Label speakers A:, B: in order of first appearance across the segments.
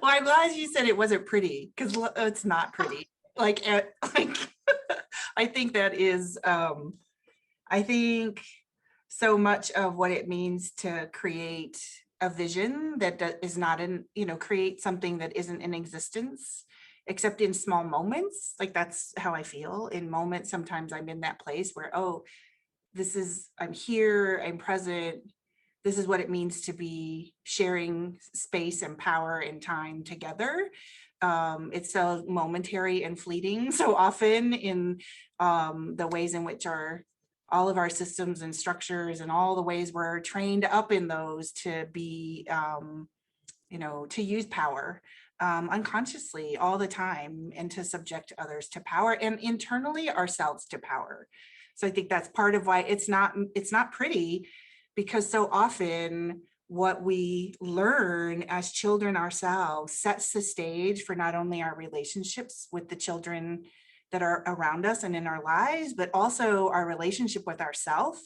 A: Well, I'm glad you said it wasn't pretty, because it's not pretty. Like I think that is, I think so much of what it means to create a vision that is not in, create something that isn't in existence, except in small moments. Like that's how I feel in moments. Sometimes I'm in that place where, oh, I'm here, I'm present. This is what it means to be sharing space and power and time together. It's so momentary and fleeting so often in the ways in which all of our systems and structures and all the ways we're trained up in those to be, to use power unconsciously all the time, and to subject others to power and internally ourselves to power. So I think that's part of why it's not pretty, because so often what we learn as children ourselves sets the stage for not only our relationships with the children that are around us and in our lives, but also our relationship with ourselves,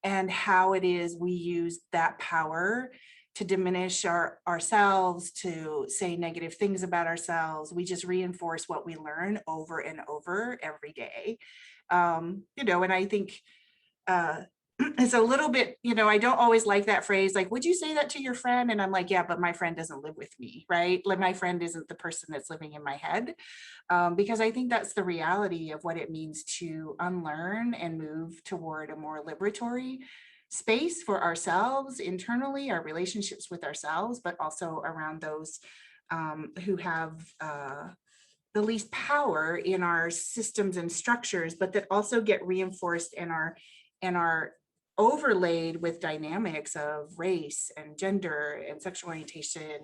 A: and how it is we use that power to diminish ourselves, to say negative things about ourselves. We just reinforce what we learn over and over every day. And I think it's a little bit, I don't always like that phrase, like, would you say that to your friend? And I'm like, yeah, but my friend doesn't live with me, right? Like my friend isn't the person that's living in my head. Because I think that's the reality of what it means to unlearn and move toward a more liberatory space for ourselves internally, our relationships with ourselves, but also around those who have the least power in our systems and structures, but that also get reinforced and are overlaid with dynamics of race and gender and sexual orientation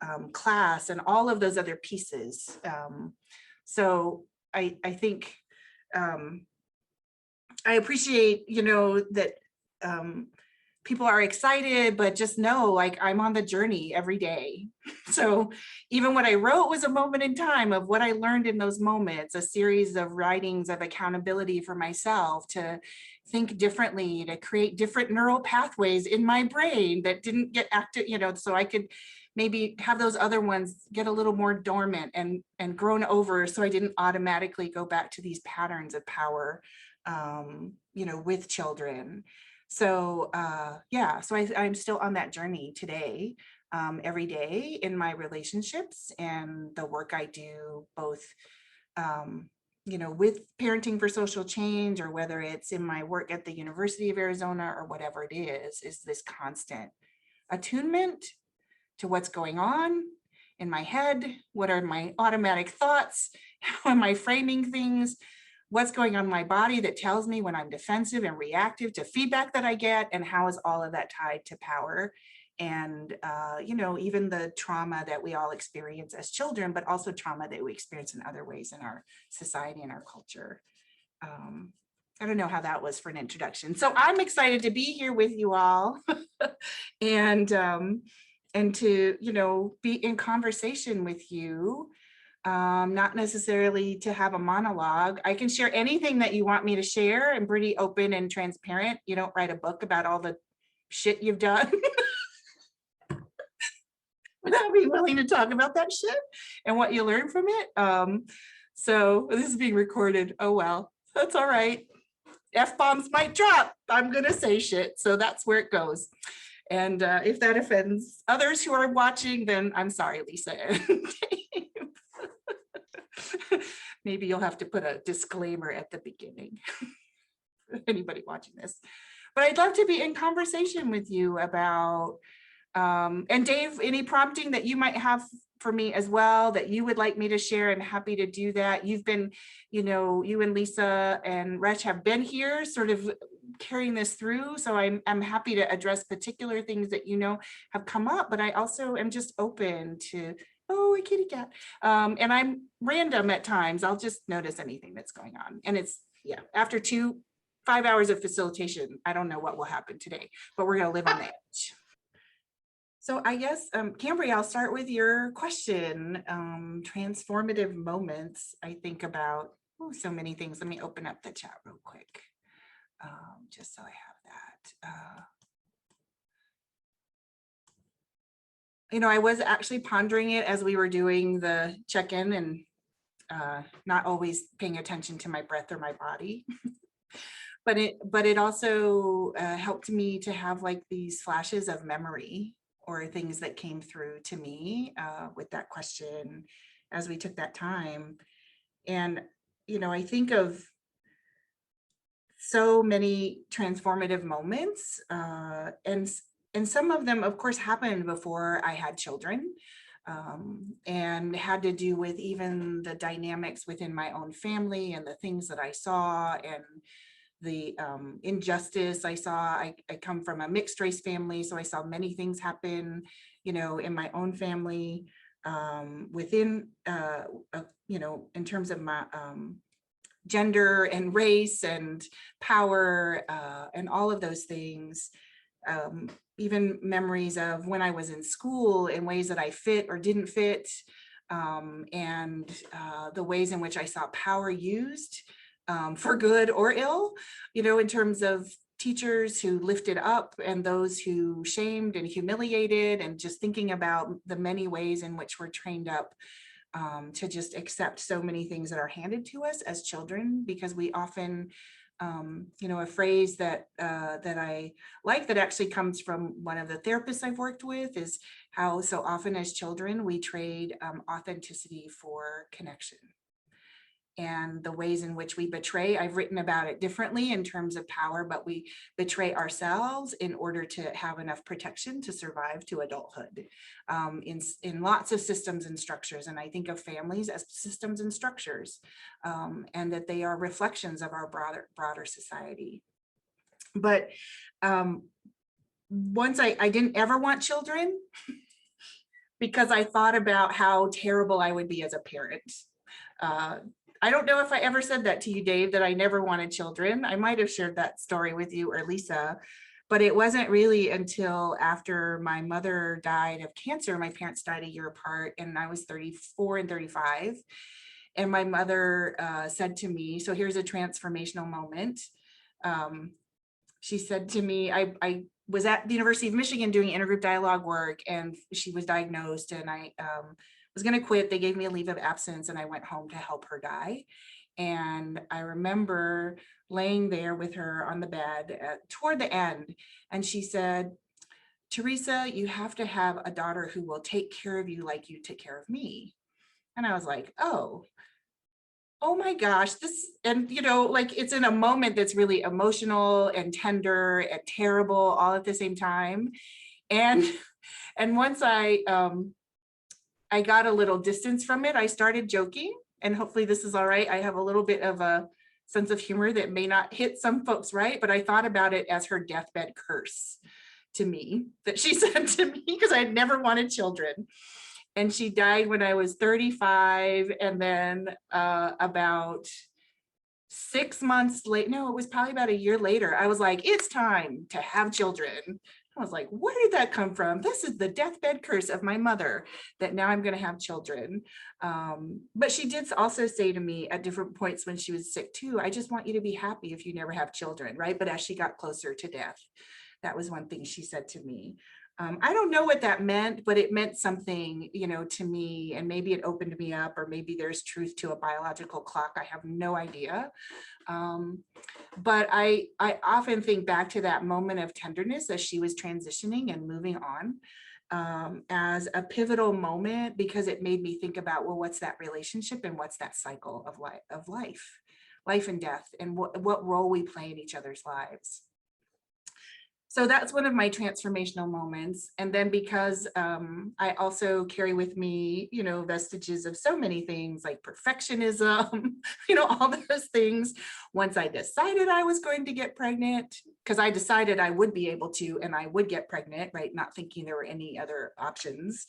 A: and class and all of those other pieces. So I think I appreciate, that people are excited, but just know, like, I'm on the journey every day. So even what I wrote was a moment in time of what I learned in those moments, a series of writings of accountability for myself to think differently, to create different neural pathways in my brain that didn't get active, so I could maybe have those other ones get a little more dormant and grown over, so I didn't automatically go back to these patterns of power, with children. So so I'm still on that journey today, every day in my relationships and the work I do, both with Parenting for Social Change, or whether it's in my work at the University of Arizona or whatever it is this constant attunement to what's going on in my head. What are my automatic thoughts? How am I framing things? What's going on in my body that tells me when I'm defensive and reactive to feedback that I get, and how is all of that tied to power? And, even the trauma that we all experience as children, but also trauma that we experience in other ways in our society and our culture. I don't know how that was for an introduction. So I'm excited to be here with you all and to, be in conversation with you. Not necessarily to have a monologue. I can share anything that you want me to share. I'm pretty open and transparent. You don't write a book about all the shit you've done. But I'll be willing to talk about that shit and what you learn from it. So this is being recorded. Oh, well, that's all right. F-bombs might drop. I'm going to say shit. So that's where it goes. And if that offends others who are watching, then I'm sorry, Lisa. Maybe you'll have to put a disclaimer at the beginning for anybody watching this. But I'd love to be in conversation with you about, and Dave, any prompting that you might have for me as well that you would like me to share. I'm happy to do that. You've been, you and Lisa and Rech have been here sort of carrying this through. So I'm happy to address particular things that have come up, but I also am just open to, oh, a kitty cat. And I'm random at times. I'll just notice anything that's going on. And it's, after 5 hours of facilitation, I don't know what will happen today, but we're going to live on the edge. So I guess, Cambria, I'll start with your question. Transformative moments, I think about so many things. Let me open up the chat real quick, just so I have that. I was actually pondering it as we were doing the check-in, and not always paying attention to my breath or my body. But it also helped me to have like these flashes of memory or things that came through to me with that question as we took that time. And, I think of so many transformative moments, and some of them, of course, happened before I had children, and had to do with even the dynamics within my own family and the things that I saw and the injustice I saw. I come from a mixed race family, so I saw many things happen, in my own family, within, in terms of my gender and race and power, and all of those things. Even memories of when I was in school in ways that I fit or didn't fit, and the ways in which I saw power used for good or ill, in terms of teachers who lifted up and those who shamed and humiliated, and just thinking about the many ways in which we're trained up to just accept so many things that are handed to us as children, because we often, a phrase that I like that actually comes from one of the therapists I've worked with, is how so often as children we trade authenticity for connection. And the ways in which we betray, I've written about it differently in terms of power, but we betray ourselves in order to have enough protection to survive to adulthood, in lots of systems and structures. And I think of families as systems and structures, and that they are reflections of our broader society. But once I didn't ever want children because I thought about how terrible I would be as a parent. I don't know if I ever said that to you, Dave, that I never wanted children. I might have shared that story with you or Lisa, but it wasn't really until after my mother died of cancer. My parents died a year apart, and I was 34 and 35. And my mother said to me, so here's a transformational moment. She said to me, I was at the University of Michigan doing intergroup dialogue work, and she was diagnosed, and I was going to quit. They gave me a leave of absence, and I went home to help her die. And I remember laying there with her on the bed toward the end, and she said, "Teresa, you have to have a daughter who will take care of you like you took care of me." And I was like, oh my gosh, this, and like it's in a moment that's really emotional and tender and terrible all at the same time. And once I got a little distance from it, I started joking, and hopefully this is all right. I have a little bit of a sense of humor that may not hit some folks right, but I thought about it as her deathbed curse to me that she said to me, because I had never wanted children. And she died when I was 35. And then about 6 months later, no, it was probably about a year later, I was like, it's time to have children. I was like, where did that come from? This is the deathbed curse of my mother, that now I'm going to have children. But she did also say to me at different points when she was sick too, I just want you to be happy if you never have children, right? But as she got closer to death, that was one thing she said to me. I don't know what that meant, but it meant something, to me, and maybe it opened me up, or maybe there's truth to a biological clock. I have no idea. But I often think back to that moment of tenderness as she was transitioning and moving on, as a pivotal moment, because it made me think about, well, what's that relationship and what's that cycle of life and death, and what role we play in each other's lives. So that's one of my transformational moments. And then because I also carry with me, vestiges of so many things like perfectionism, all those things. Once I decided I was going to get pregnant, because I decided I would be able to, and I would get pregnant, right? Not thinking there were any other options.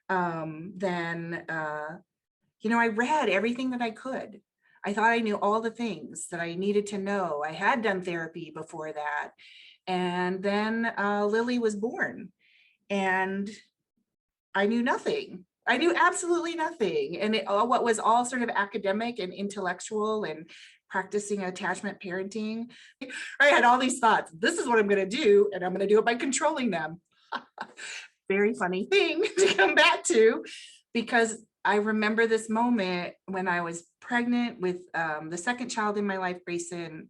A: Then, I read everything that I could. I thought I knew all the things that I needed to know. I had done therapy before that. And then Lily was born, and I knew nothing. I knew absolutely nothing. And what was all sort of academic and intellectual and practicing attachment parenting, I had all these thoughts. This is what I'm going to do, and I'm going to do it by controlling them. very funny thing to come back to, because I remember this moment when I was pregnant with the second child in my life, Grayson,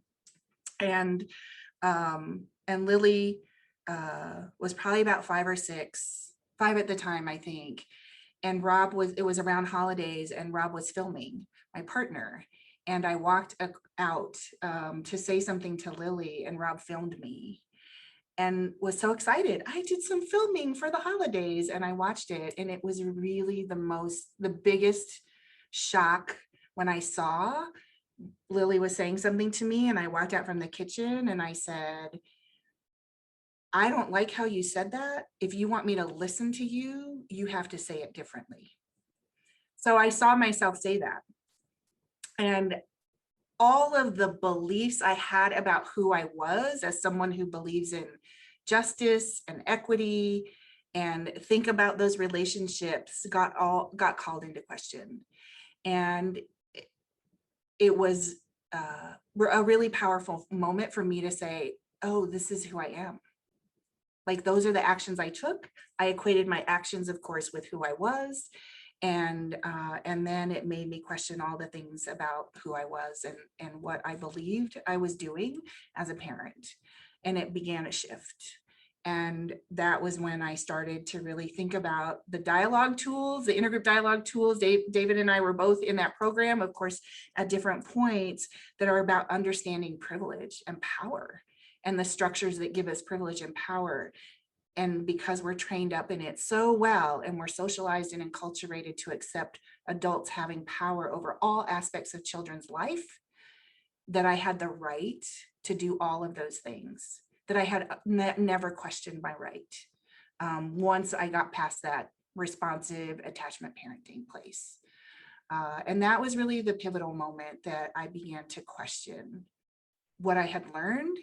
A: and Lily was probably about 5 or 6, 5 at the time, I think. And it was around holidays, and Rob was filming, my partner. And I walked out to say something to Lily, and Rob filmed me and was so excited. I did some filming for the holidays, and I watched it. And it was really the biggest shock when I saw Lily was saying something to me, and I walked out from the kitchen and I said, I don't like how you said that. If you want me to listen to you, you have to say it differently. So I saw myself say that. And all of the beliefs I had about who I was as someone who believes in justice and equity and think about those relationships got called into question. And it was a really powerful moment for me to say, oh, this is who I am. Like, those are the actions I took. I equated my actions, of course, with who I was. And then it made me question all the things about who I was and what I believed I was doing as a parent. And it began a shift. And that was when I started to really think about the dialogue tools, the intergroup dialogue tools. David and I were both in that program, of course, at different points, that are about understanding privilege and power and the structures that give us privilege and power. And because we're trained up in it so well, and we're socialized and enculturated to accept adults having power over all aspects of children's life, that I had the right to do all of those things, that I had never questioned my right once I got past that responsive attachment parenting place. And that was really the pivotal moment that I began to question what I had learned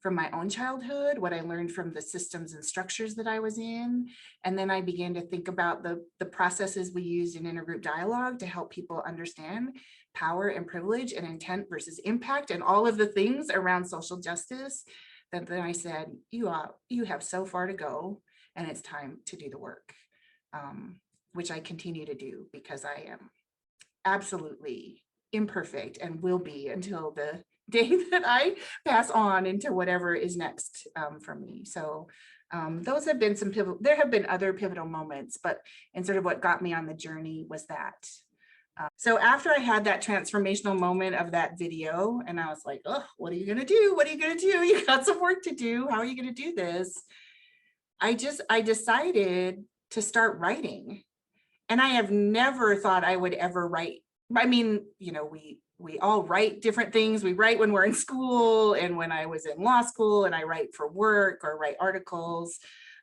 A: from my own childhood, what I learned from the systems and structures that I was in. And then I began to think about the processes we used in intergroup dialogue to help people understand power and privilege and intent versus impact and all of the things around social justice. That then I said, you have so far to go, and it's time to do the work, which I continue to do, because I am absolutely imperfect and will be until the day that I pass on into whatever is next for me. So those have been there have been other pivotal moments, but and sort of what got me on the journey was that. So after I had that transformational moment of that video, and I was like, oh, what are you gonna do? What are you gonna do? You got some work to do. How are you gonna do this? I decided to start writing. And I have never thought I would ever write. I mean, we all write different things. We write when we're in school, and when I was in law school, and I write for work or write articles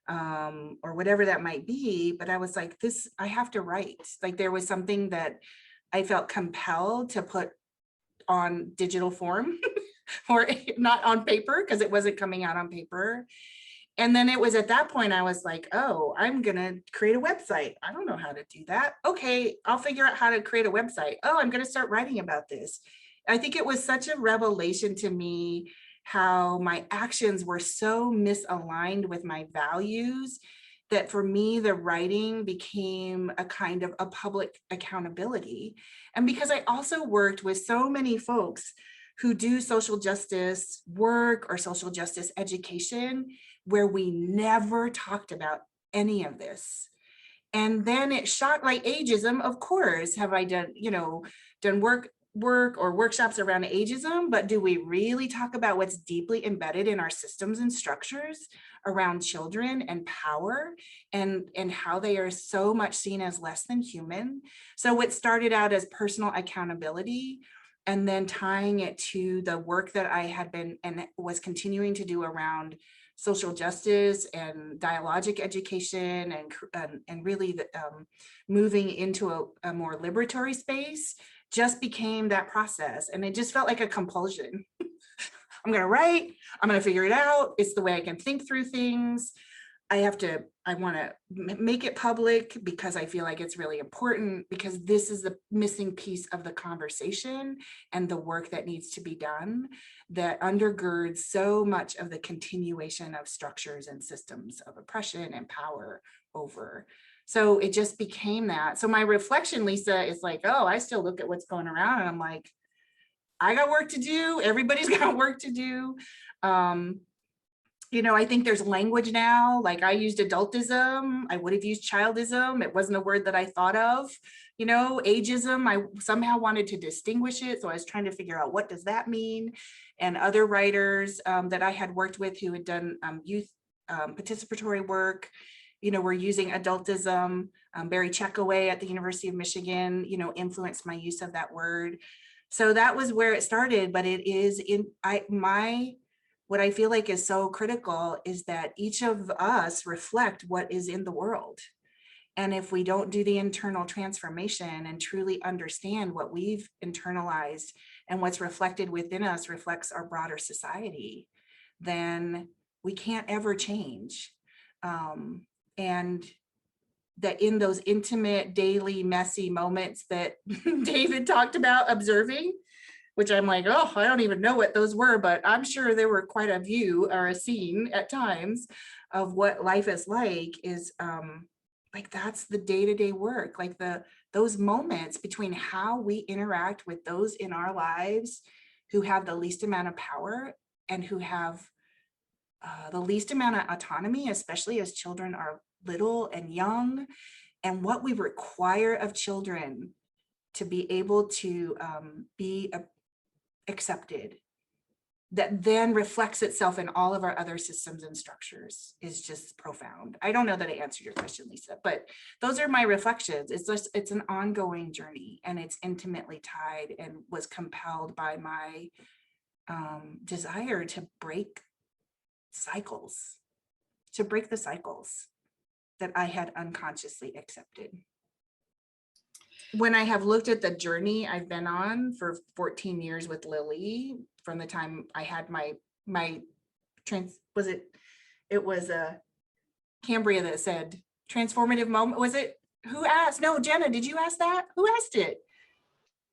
A: or whatever that might be. But I was like, I have to write. Like, there was something that I felt compelled to put on digital form or not on paper, because it wasn't coming out on paper. And then it was at that point I was like, oh, I'm going to create a website. I don't know how to do that. Okay, I'll figure out how to create a website. Oh, I'm going to start writing about this. I think it was such a revelation to me how my actions were so misaligned with my values that for me, the writing became a kind of a public accountability. And because I also worked with so many folks who do social justice work or social justice education, where we never talked about any of this. And then it shocked, like ageism, of course, have I done work or workshops around ageism, but do we really talk about what's deeply embedded in our systems and structures around children and power and how they are so much seen as less than human? So what started out as personal accountability, and then tying it to the work that I had been and was continuing to do around social justice and dialogic education and really moving into a more liberatory space, just became that process. And it just felt like a compulsion. I'm going to write, I'm going to figure it out. It's the way I can think through things. I want to make it public because I feel like it's really important, because this is the missing piece of the conversation and the work that needs to be done that undergirds so much of the continuation of structures and systems of oppression and power over. So it just became that. So my reflection, Lisa, is like, oh, I still look at what's going around and I'm like, I got work to do. Everybody's got work to do. I think there's language now, like I used adultism, I would have used childism. It wasn't a word that I thought of. Ageism, I somehow wanted to distinguish it. So I was trying to figure out, what does that mean? And other writers that I had worked with who had done youth participatory work, were using adultism. Barry Checkaway at the University of Michigan, influenced my use of that word. So that was where it started, but it is what I feel like is so critical is that each of us reflect what is in the world. And if we don't do the internal transformation and truly understand what we've internalized and what's reflected within us reflects our broader society, then we can't ever change. And that in those intimate, daily, messy moments that David talked about observing, which I'm like, oh, I don't even know what those were, but I'm sure there were quite a view or a scene at times of what life is like, is like, that's the day-to-day work, like those moments between how we interact with those in our lives who have the least amount of power and who have the least amount of autonomy, especially as children are little and young, and what we require of children to be able to be accepted, that then reflects itself in all of our other systems and structures, is just profound. I don't know that I answered your question, Lisa, but those are my reflections. It's an ongoing journey, and it's intimately tied and was compelled by my desire to break the cycles that I had unconsciously accepted. When I have looked at the journey I've been on for 14 years with Lily, from the time I had my it was a Cambria that said transformative moment. Was it, who asked? No, Jenna, did you ask that? Who asked it?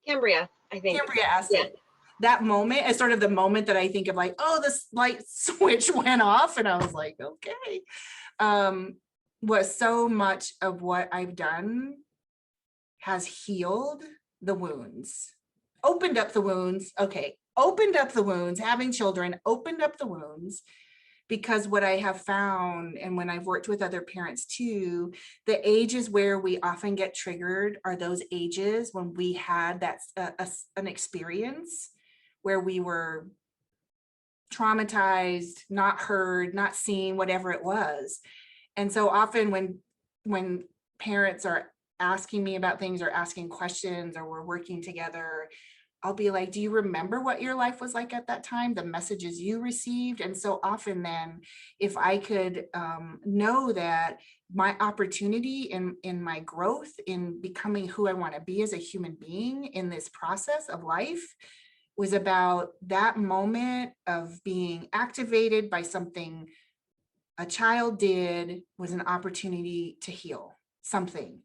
B: Cambria, I think.
A: Cambria asked it. That moment is sort of the moment that I think of, like, oh, this light switch went off, and I was like, okay. Was so much of what I've done has healed the wounds, opened up the wounds. Okay, opened up the wounds, having children opened up the wounds, because what I have found, and when I've worked with other parents too, the ages where we often get triggered are those ages when we had that an experience where we were traumatized, not heard, not seen, whatever it was. And so often when parents are asking me about things or asking questions, or we're working together, I'll be like, do you remember what your life was like at that time, the messages you received? And so often then, if I could know that my opportunity in my growth, in becoming who I want to be as a human being in this process of life, was about that moment of being activated by something a child did, was an opportunity to heal something,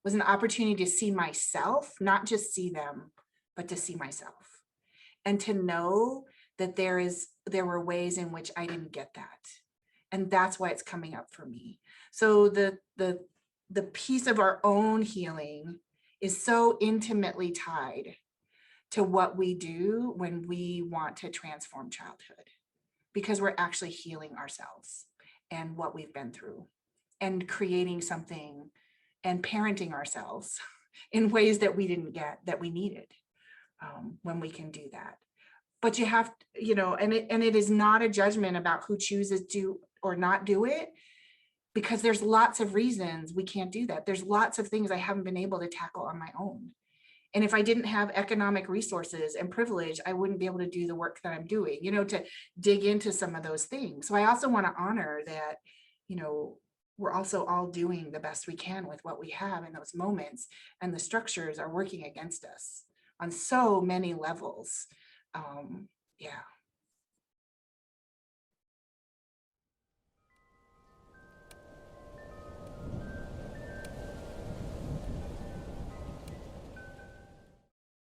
A: was an opportunity to see myself, not just see them, but to see myself, and to know that there were ways in which I didn't get that. And that's why it's coming up for me. So the piece of our own healing is so intimately tied to what we do when we want to transform childhood, because we're actually healing ourselves and what we've been through, and creating something and parenting ourselves in ways that we didn't get, that we needed, when we can do that. But you have, and it is not a judgment about who chooses to or not do it, because there's lots of reasons we can't do that. There's lots of things I haven't been able to tackle on my own. And if I didn't have economic resources and privilege, I wouldn't be able to do the work that I'm doing, to dig into some of those things. So I also want to honor that, we're also all doing the best we can with what we have in those moments, and the structures are working against us on so many levels. Yeah.